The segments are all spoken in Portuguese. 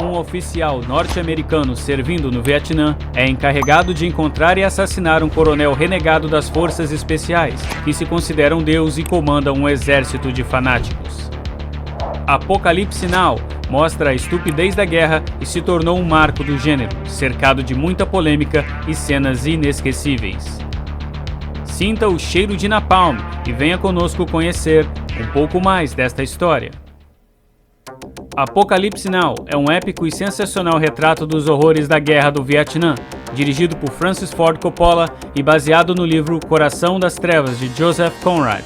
Um oficial norte-americano servindo no Vietnã é encarregado de encontrar e assassinar um coronel renegado das forças especiais, que se considera um deus e comanda um exército de fanáticos. Apocalipse Now mostra a estupidez da guerra e se tornou um marco do gênero, cercado de muita polêmica e cenas inesquecíveis. Sinta o cheiro de napalm e venha conosco conhecer um pouco mais desta história. Apocalipse Now é um épico e sensacional retrato dos horrores da Guerra do Vietnã, dirigido por Francis Ford Coppola e baseado no livro Coração das Trevas, de Joseph Conrad.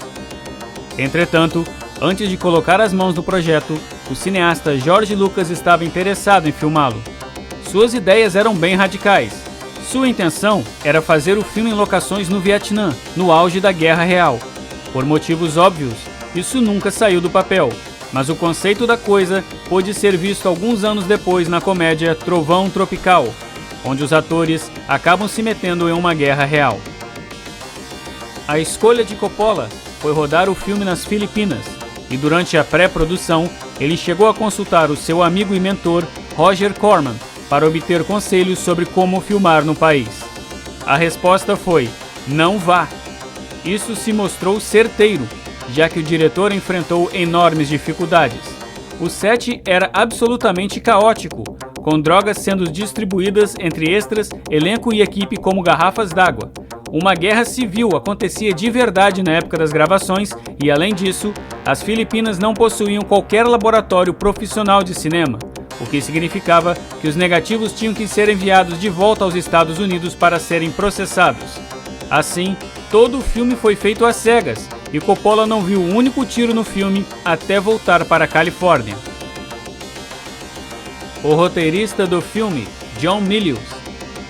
Entretanto, antes de colocar as mãos no projeto, o cineasta George Lucas estava interessado em filmá-lo. Suas ideias eram bem radicais. Sua intenção era fazer o filme em locações no Vietnã, no auge da Guerra Real. Por motivos óbvios, isso nunca saiu do papel. Mas o conceito da coisa pôde ser visto alguns anos depois na comédia Trovão Tropical, onde os atores acabam se metendo em uma guerra real. A escolha de Coppola foi rodar o filme nas Filipinas, e durante a pré-produção ele chegou a consultar o seu amigo e mentor Roger Corman para obter conselhos sobre como filmar no país. A resposta foi: não vá! Isso se mostrou certeiro, já que o diretor enfrentou enormes dificuldades. O set era absolutamente caótico, com drogas sendo distribuídas entre extras, elenco e equipe como garrafas d'água. Uma guerra civil acontecia de verdade na época das gravações e, além disso, as Filipinas não possuíam qualquer laboratório profissional de cinema, o que significava que os negativos tinham que ser enviados de volta aos Estados Unidos para serem processados. Assim, todo o filme foi feito às cegas, e Coppola não viu um único tiro no filme até voltar para a Califórnia. O roteirista do filme, John Milius,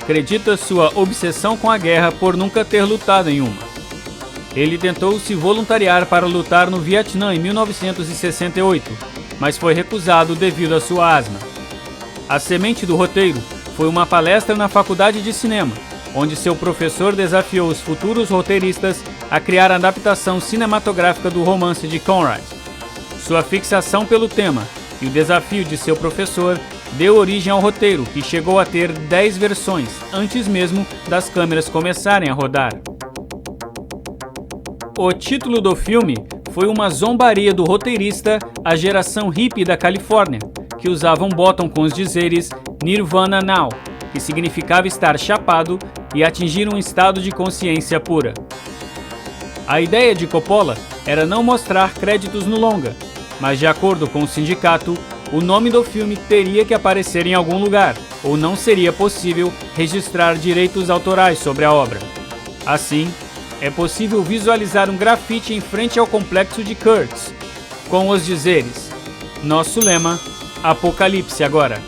acredita sua obsessão com a guerra por nunca ter lutado em uma. Ele tentou se voluntariar para lutar no Vietnã em 1968, mas foi recusado devido à sua asma. A semente do roteiro foi uma palestra na faculdade de cinema, onde seu professor desafiou os futuros roteiristas a criar a adaptação cinematográfica do romance de Conrad. Sua fixação pelo tema e o desafio de seu professor deu origem ao roteiro, que chegou a ter 10 versões, antes mesmo das câmeras começarem a rodar. O título do filme foi uma zombaria do roteirista à geração hippie da Califórnia, que usava um bottom com os dizeres Nirvana Now, que significava estar chapado e atingir um estado de consciência pura. A ideia de Coppola era não mostrar créditos no longa, mas de acordo com o sindicato, o nome do filme teria que aparecer em algum lugar, ou não seria possível registrar direitos autorais sobre a obra. Assim, é possível visualizar um grafite em frente ao complexo de Kurtz, com os dizeres: nosso lema, Apocalipse agora.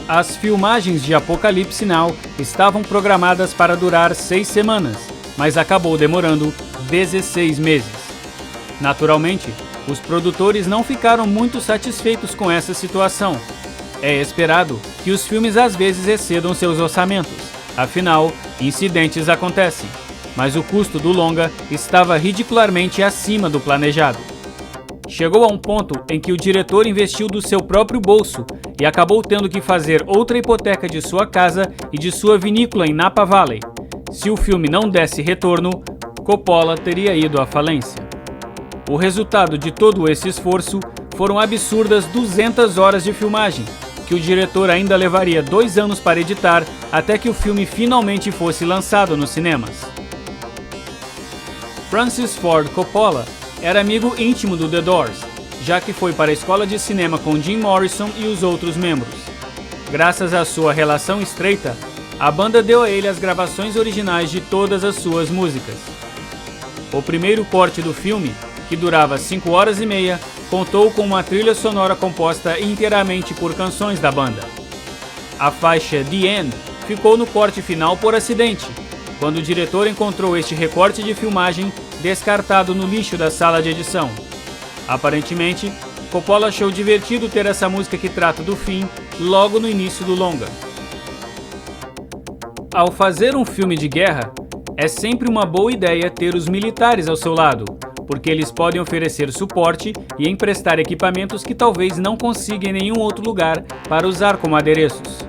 As filmagens de Apocalipse Now estavam programadas para durar 6 semanas, mas acabou demorando 16 meses. Naturalmente, os produtores não ficaram muito satisfeitos com essa situação. É esperado que os filmes às vezes excedam seus orçamentos, afinal, incidentes acontecem, mas o custo do longa estava ridicularmente acima do planejado. Chegou a um ponto em que o diretor investiu do seu próprio bolso e acabou tendo que fazer outra hipoteca de sua casa e de sua vinícola em Napa Valley. Se o filme não desse retorno, Coppola teria ido à falência. O resultado de todo esse esforço foram absurdas 200 horas de filmagem, que o diretor ainda levaria 2 anos para editar até que o filme finalmente fosse lançado nos cinemas. Francis Ford Coppola era amigo íntimo do The Doors, já que foi para a escola de cinema com Jim Morrison e os outros membros. Graças à sua relação estreita, a banda deu a ele as gravações originais de todas as suas músicas. O primeiro corte do filme, que durava 5 horas e meia, contou com uma trilha sonora composta inteiramente por canções da banda. A faixa The End ficou no corte final por acidente, quando o diretor encontrou este recorte de filmagem descartado no lixo da sala de edição. Aparentemente, Coppola achou divertido ter essa música que trata do fim logo no início do longa. Ao fazer um filme de guerra, é sempre uma boa ideia ter os militares ao seu lado, porque eles podem oferecer suporte e emprestar equipamentos que talvez não consiga em nenhum outro lugar para usar como adereços.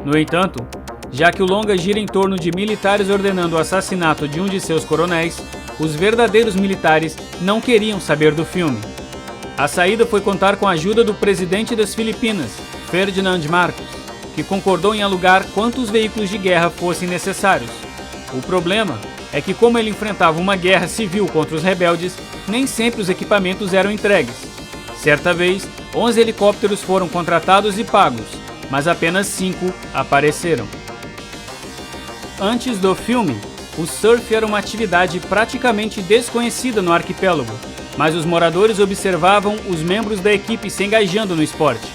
No entanto, já que o longa gira em torno de militares ordenando o assassinato de um de seus coronéis, os verdadeiros militares não queriam saber do filme. A saída foi contar com a ajuda do presidente das Filipinas, Ferdinand Marcos, que concordou em alugar quantos veículos de guerra fossem necessários. O problema é que, como ele enfrentava uma guerra civil contra os rebeldes, nem sempre os equipamentos eram entregues. Certa vez, 11 helicópteros foram contratados e pagos, mas apenas 5 apareceram. Antes do filme, o surf era uma atividade praticamente desconhecida no arquipélago, mas os moradores observavam os membros da equipe se engajando no esporte.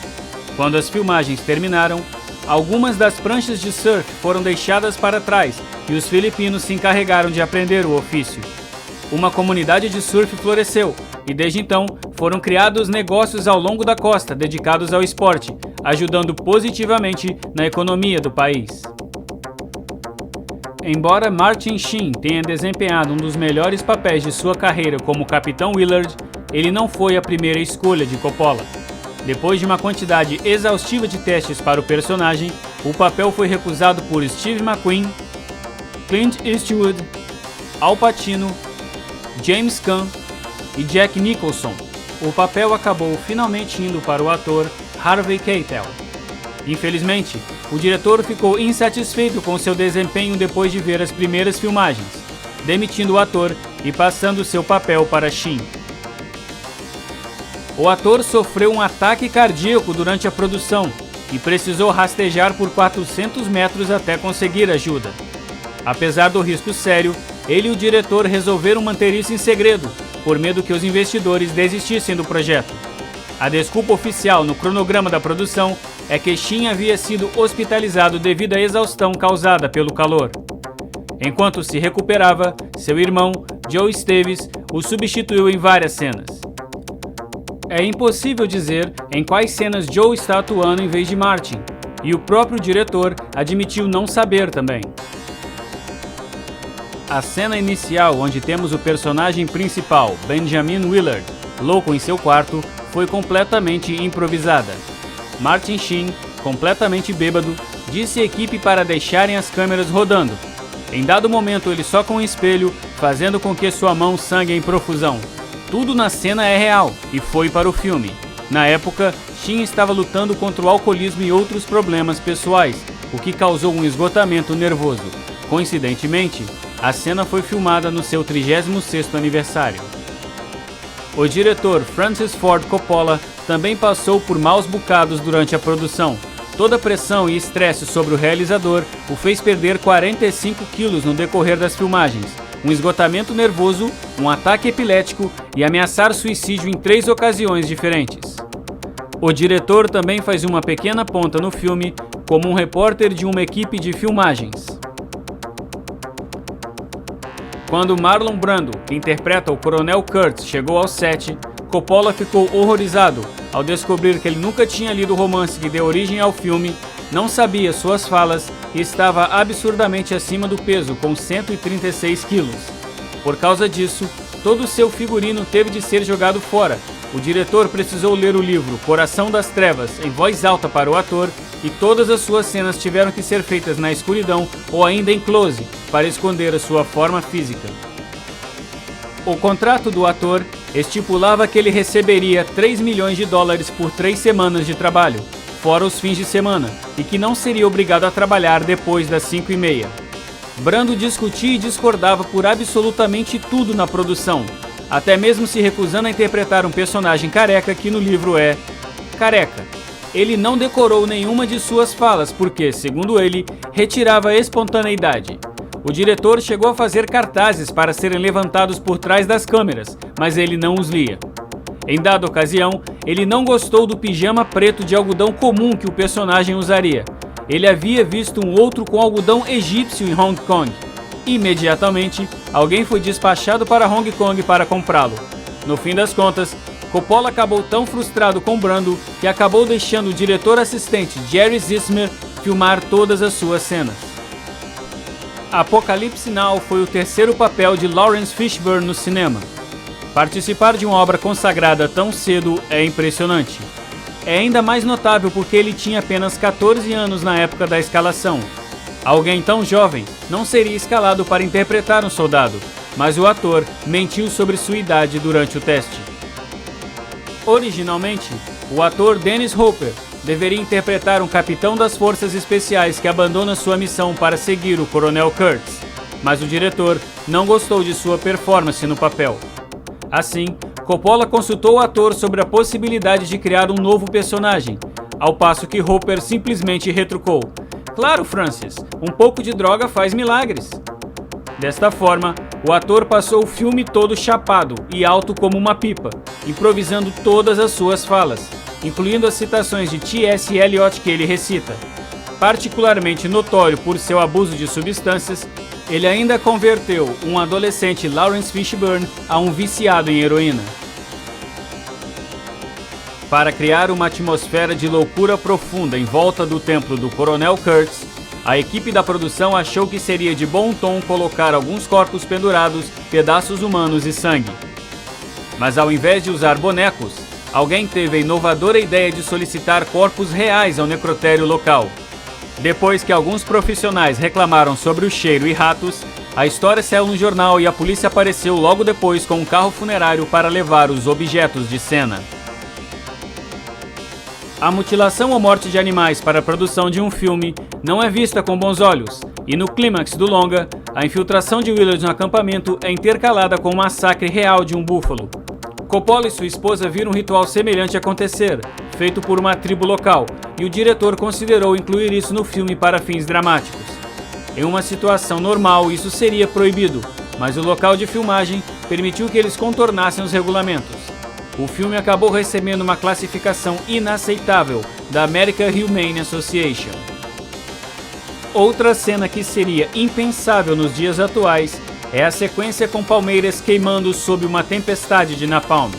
Quando as filmagens terminaram, algumas das pranchas de surf foram deixadas para trás e os filipinos se encarregaram de aprender o ofício. Uma comunidade de surf floresceu e desde então foram criados negócios ao longo da costa dedicados ao esporte, ajudando positivamente na economia do país. Embora Martin Sheen tenha desempenhado um dos melhores papéis de sua carreira como Capitão Willard, ele não foi a primeira escolha de Coppola. Depois de uma quantidade exaustiva de testes para o personagem, o papel foi recusado por Steve McQueen, Clint Eastwood, Al Pacino, James Caan e Jack Nicholson. O papel acabou finalmente indo para o ator Harvey Keitel. Infelizmente, o diretor ficou insatisfeito com seu desempenho depois de ver as primeiras filmagens, demitindo o ator e passando seu papel para Sheen. O ator sofreu um ataque cardíaco durante a produção e precisou rastejar por 400 metros até conseguir ajuda. Apesar do risco sério, ele e o diretor resolveram manter isso em segredo, por medo que os investidores desistissem do projeto. A desculpa oficial no cronograma da produção é que Sheen havia sido hospitalizado devido à exaustão causada pelo calor. Enquanto se recuperava, seu irmão, Joe Esteves, o substituiu em várias cenas. É impossível dizer em quais cenas Joe está atuando em vez de Martin, e o próprio diretor admitiu não saber também. A cena inicial, onde temos o personagem principal, Benjamin Willard, louco em seu quarto, foi completamente improvisada. Martin Sheen, completamente bêbado, disse à equipe para deixarem as câmeras rodando. Em dado momento, ele soca um espelho, fazendo com que sua mão sangue em profusão. Tudo na cena é real e foi para o filme. Na época, Sheen estava lutando contra o alcoolismo e outros problemas pessoais, o que causou um esgotamento nervoso. Coincidentemente, a cena foi filmada no seu 36º aniversário. O diretor Francis Ford Coppola também passou por maus bocados durante a produção. Toda a pressão e estresse sobre o realizador o fez perder 45 quilos no decorrer das filmagens, um esgotamento nervoso, um ataque epilético e ameaçar suicídio em 3 ocasiões diferentes. O diretor também faz uma pequena ponta no filme como um repórter de uma equipe de filmagens. Quando Marlon Brando, que interpreta o Coronel Kurtz, chegou ao set, Coppola ficou horrorizado ao descobrir que ele nunca tinha lido o romance que deu origem ao filme, não sabia suas falas e estava absurdamente acima do peso, com 136 quilos. Por causa disso, todo o seu figurino teve de ser jogado fora. O diretor precisou ler o livro Coração das Trevas em voz alta para o ator e todas as suas cenas tiveram que ser feitas na escuridão ou ainda em close, para esconder a sua forma física. O contrato do ator estipulava que ele receberia $3 milhões por 3 semanas de trabalho, fora os fins de semana, e que não seria obrigado a trabalhar depois das 5h30. Brando discutia e discordava por absolutamente tudo na produção, até mesmo se recusando a interpretar um personagem careca que no livro é careca. Ele não decorou nenhuma de suas falas porque, segundo ele, retirava a espontaneidade. O diretor chegou a fazer cartazes para serem levantados por trás das câmeras, mas ele não os lia. Em dada ocasião, ele não gostou do pijama preto de algodão comum que o personagem usaria. Ele havia visto um outro com algodão egípcio em Hong Kong. Imediatamente, alguém foi despachado para Hong Kong para comprá-lo. No fim das contas, Coppola acabou tão frustrado com Brando que acabou deixando o diretor assistente Jerry Zismer filmar todas as suas cenas. Apocalipse Now foi o terceiro papel de Lawrence Fishburne no cinema. Participar de uma obra consagrada tão cedo é impressionante. É ainda mais notável porque ele tinha apenas 14 anos na época da escalação. Alguém tão jovem não seria escalado para interpretar um soldado, mas o ator mentiu sobre sua idade durante o teste. Originalmente, o ator Dennis Hopper deveria interpretar um capitão das forças especiais que abandona sua missão para seguir o Coronel Kurtz, mas o diretor não gostou de sua performance no papel. Assim, Coppola consultou o ator sobre a possibilidade de criar um novo personagem, ao passo que Hopper simplesmente retrucou: "Claro, Francis, um pouco de droga faz milagres." Desta forma, o ator passou o filme todo chapado e alto como uma pipa, improvisando todas as suas falas, incluindo as citações de T.S. Eliot que ele recita. Particularmente notório por seu abuso de substâncias, ele ainda converteu um adolescente Lawrence Fishburne a um viciado em heroína. Para criar uma atmosfera de loucura profunda em volta do templo do Coronel Kurtz, a equipe da produção achou que seria de bom tom colocar alguns corpos pendurados, pedaços humanos e sangue. Mas ao invés de usar bonecos, alguém teve a inovadora ideia de solicitar corpos reais ao necrotério local. Depois que alguns profissionais reclamaram sobre o cheiro e ratos, a história saiu no jornal e a polícia apareceu logo depois com um carro funerário para levar os objetos de cena. A mutilação ou morte de animais para a produção de um filme não é vista com bons olhos, e no clímax do longa, a infiltração de Willard no acampamento é intercalada com o massacre real de um búfalo. Coppola e sua esposa viram um ritual semelhante acontecer, feito por uma tribo local, e o diretor considerou incluir isso no filme para fins dramáticos. Em uma situação normal, isso seria proibido, mas o local de filmagem permitiu que eles contornassem os regulamentos. O filme acabou recebendo uma classificação inaceitável da American Humane Association. Outra cena que seria impensável nos dias atuais é a sequência com palmeiras queimando sob uma tempestade de napalm.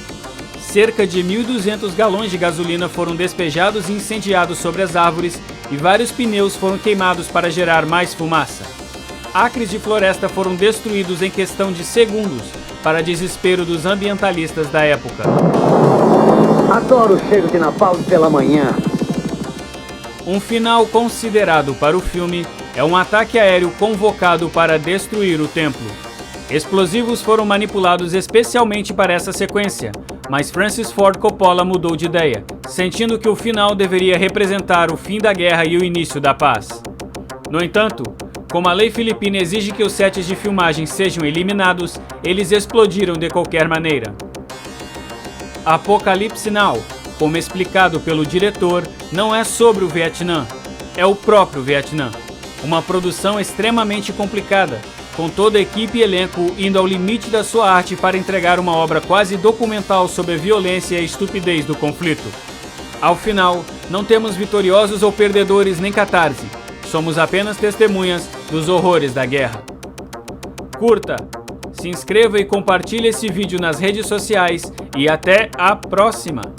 Cerca de 1.200 galões de gasolina foram despejados e incendiados sobre as árvores e vários pneus foram queimados para gerar mais fumaça. Acres de floresta foram destruídos em questão de segundos, para desespero dos ambientalistas da época. Adoro o cheiro de napalm pela manhã. Um final considerado para o filme é um ataque aéreo convocado para destruir o templo. Explosivos foram manipulados especialmente para essa sequência, mas Francis Ford Coppola mudou de ideia, sentindo que o final deveria representar o fim da guerra e o início da paz. No entanto, como a lei filipina exige que os sets de filmagem sejam eliminados, eles explodiram de qualquer maneira. Apocalipse Now, como explicado pelo diretor, não é sobre o Vietnã, é o próprio Vietnã. Uma produção extremamente complicada, com toda a equipe e elenco indo ao limite da sua arte para entregar uma obra quase documental sobre a violência e a estupidez do conflito. Ao final, não temos vitoriosos ou perdedores nem catarse, somos apenas testemunhas dos horrores da guerra. Curta, se inscreva e compartilhe esse vídeo nas redes sociais e até a próxima!